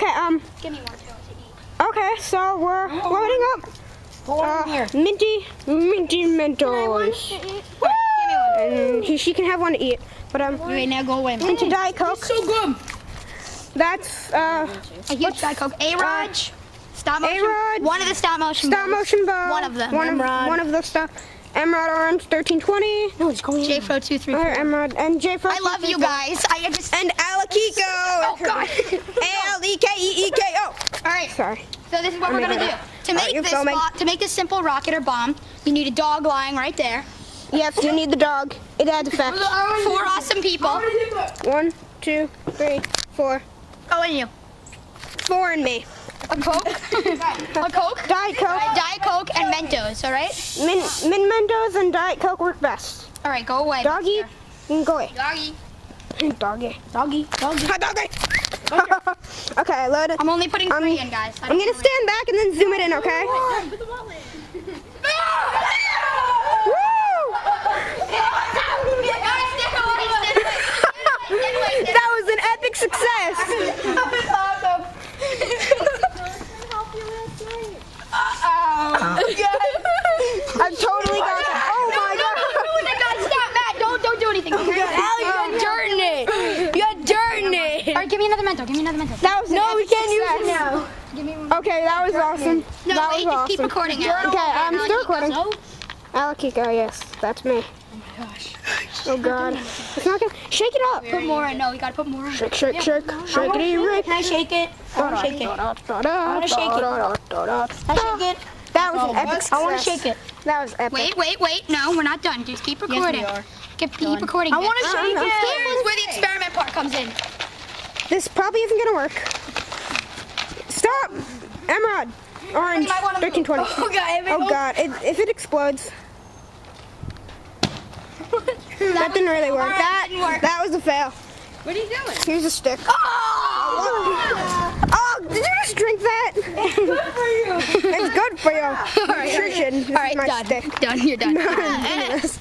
Okay, Give me one to eat. okay, so we're loading up minty Mentos. Give me one. And she can have one to eat. But Wait, now go away. minty Diet Coke. So good. That's A huge Diet Coke. A-Raj. Stop motion. A-Raj. One of the stop motion. stop bows. motion bow. One of them. One of the stuff. Emerald Orange 1320. No, it's going. J-Fro 234. Emerald and J I love you guys. I just. And Alakiko. Oh God. Alekeeko. All right. Sorry. So this is what we're gonna do. To make you this filming? to make this simple rocket or bomb, you need a dog lying right there. Yes, you need the dog. It adds effect. 4 awesome people. 1, 2, 3, 4. Oh, and you. 4 in me. A Coke. A Coke. Diet Coke. Diet Coke and Mentos. All right. Min Mentos and Diet Coke work best. All right. Go away. Doggy, you can go away. Doggy. Doggy. Doggy. Hi, doggy. Okay, load it. I'm only putting 3 in, guys. I'm gonna stand back and then zoom it in, okay? Woo! That was an epic success. I've totally got it. Oh my god. Stop, Matt. Don't do anything. You got dirt in it. You got dirt in it. All right, give me another Mento. Give me another Mento. That was an No, we epic can't use success. it now. Give me one. Okay, that was awesome. No, that wait, was just keep awesome. recording it. Okay, I'm still recording. No. Alakiko, yes, that's me. Gosh. Oh god. It's not gonna shake it up. Put more in. No, we gotta put more in. Shake, shake, shake. Shakety Rick. Can I shake it? I want to shake it. I want to shake it. Can I shake it? That was an epic success. I want to shake it. That was epic. Wait. No, we're not done. Just keep recording. are. Keep recording. I want to shake I'm it. Here's where the experiment part comes in. This probably isn't gonna work. Stop! Emerald! Orange, You might wanna move. 1320. Oh god. Oh god, if it explodes. That didn't really work. didn't work. That was a fail. What are you doing? Here's a stick. Oh! Oh, did you just drink that? Good for you. It's good for you. Nutrition. This All right, is my done. stick. Done. You're done. Yes.